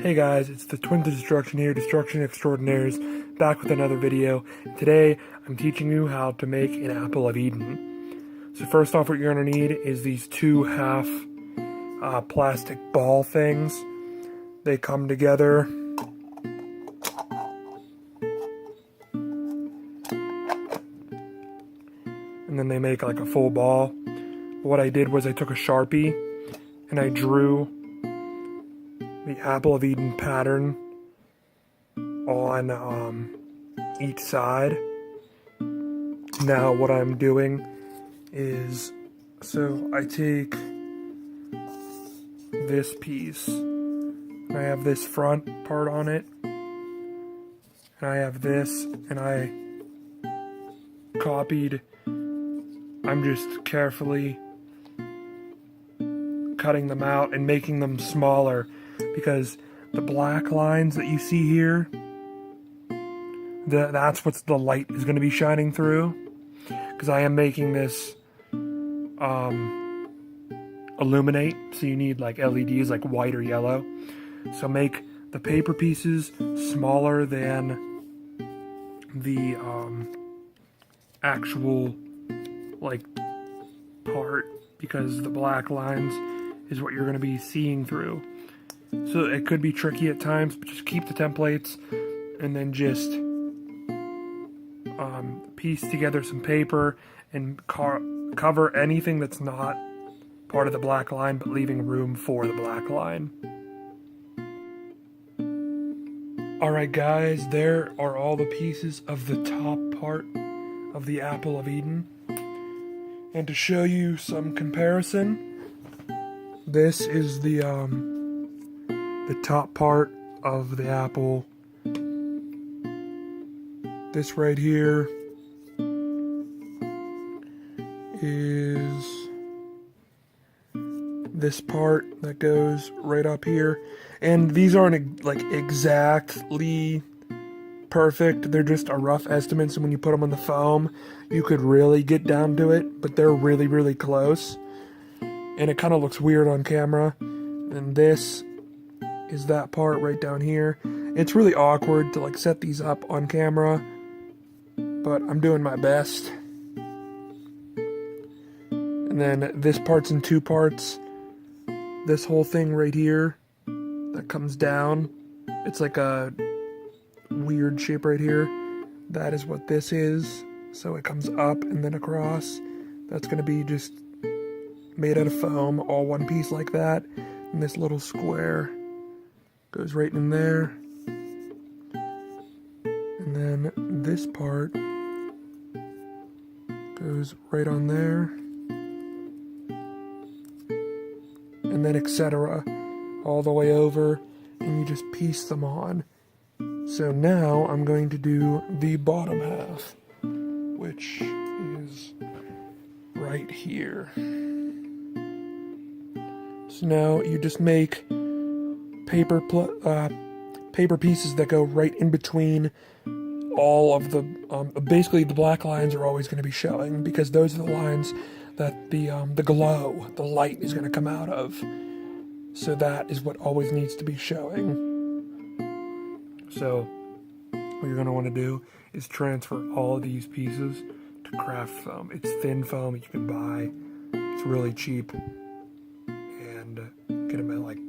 Hey guys, it's the Twins of Destruction here, Destruction Extraordinaires, back with another video. Today, I'm teaching you how to make an Apple of Eden. So first off, what you're going to need is these two half plastic ball things. They come together. And then they make like a full ball. What I did was I took a Sharpie and I drew the Apple of Eden pattern on each side. Now what I'm doing is, so I take this piece, and I have this front part on it, and I have this, and I copied, I'm just carefully cutting them out and making them smaller, because the black lines that you see here, that's what the light is going to be shining through. Because I am making this illuminate, so you need like LEDs, like white or yellow. So make the paper pieces smaller than the actual like part, because the black lines is what you're going to be seeing through. So it could be tricky at times, but just keep the templates and then just piece together some paper and cover anything that's not part of the black line, but leaving room for the black line. Alright guys, there are all the pieces of the top part of the Apple of Eden. And to show you some comparison, this is the top part of the apple. This right here is this part that goes right up here. And these aren't like exactly perfect. They're just a rough estimate, so when you put them on the foam, you could really get down to it, but they're really, really close. And it kind of looks weird on camera. And this is that part right down here. It's really awkward to like set these up on camera, but I'm doing my best. And then this part's in two parts. This whole thing right here that comes down, it's like a weird shape right here. That is what this is. So it comes up and then across. That's going to be just made out of foam, all one piece like that. And this little square goes right in there. And then this part goes right on there. And then etc. all the way over, and you just piece them on. So now I'm going to do the bottom half, which is right here. So now you just make paper pieces that go right in between all of the, basically the black lines are always going to be showing, because those are the lines that the glow, the light is going to come out of. So that is what always needs to be showing. So what you're going to want to do is transfer all of these pieces to craft foam. It's thin foam that you can buy. It's really cheap. And get them at like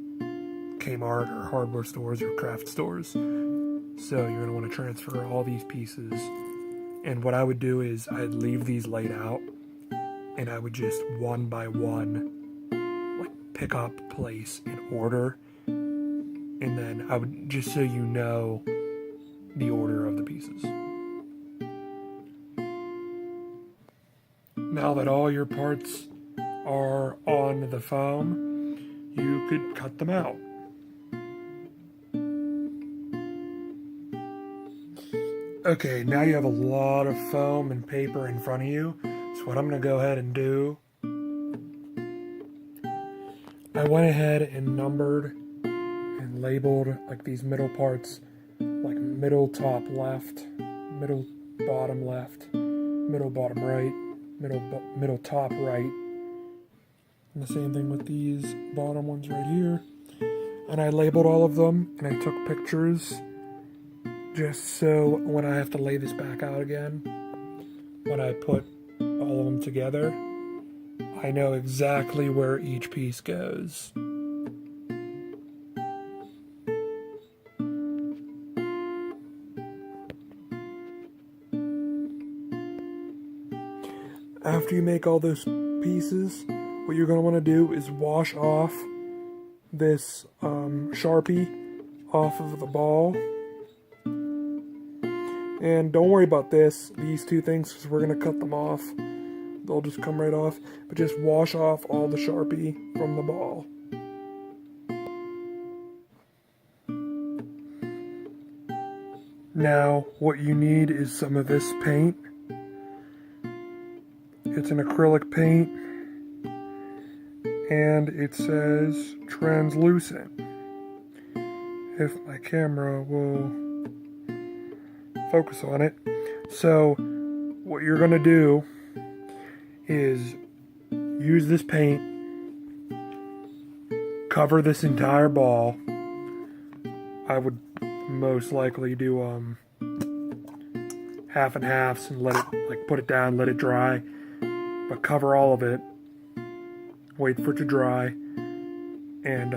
Kmart or hardware stores or craft stores. So you're going to want to transfer all these pieces. And what I would do is I'd leave these laid out, and I would just one by one like pick up, place, in order. And then I would, just so you know the order of the pieces. Now that all your parts are on the foam, you could cut them out. Okay, now you have a lot of foam and paper in front of you. So what I'm going to go ahead and do, I went ahead and numbered and labeled like these middle parts, like middle top left, middle bottom left, middle bottom right, middle top right. And the same thing with these bottom ones right here. And I labeled all of them, and I took pictures just so when I have to lay this back out again, when I put all of them together, I know exactly where each piece goes. After you make all those pieces, what you're going to want to do is wash off this Sharpie off of the ball. And don't worry about these two things, because we're going to cut them off. They'll just come right off. But just wash off all the Sharpie from the ball. Now, what you need is some of this paint. It's an acrylic paint, and it says translucent. If my camera will focus on it. So, what you're going to do is use this paint, cover this entire ball. I would most likely do half and halves and let it, put it down, let it dry. But cover all of it, wait for it to dry, and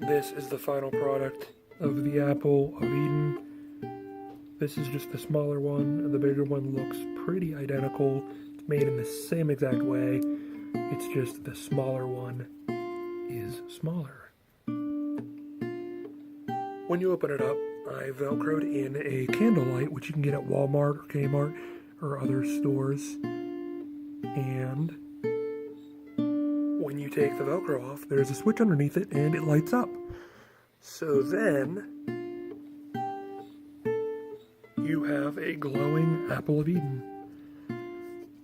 this is the final product of the Apple of Eden. This is just the smaller one. The bigger one looks pretty identical. It's made in the same exact way. It's just the smaller one is smaller. When you open it up, I velcroed in a candlelight, which you can get at Walmart or Kmart or other stores. And when you take the Velcro off, there's a switch underneath it and it lights up. So then you have a glowing Apple of Eden.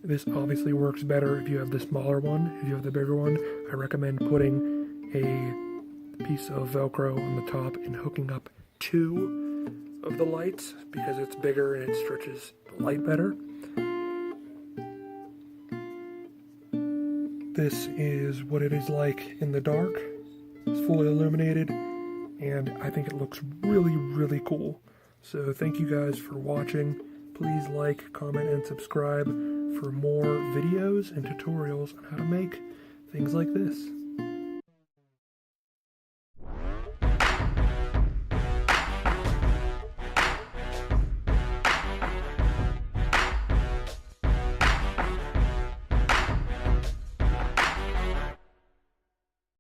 This obviously works better if you have the smaller one. If you have the bigger one, I recommend putting a piece of Velcro on the top and hooking up 2 of the lights, because it's bigger and it stretches the light better. This is what it is like in the dark. It's fully illuminated, and I think it looks really, really cool. So thank you guys for watching. Please like, comment, and subscribe for more videos and tutorials on how to make things like this.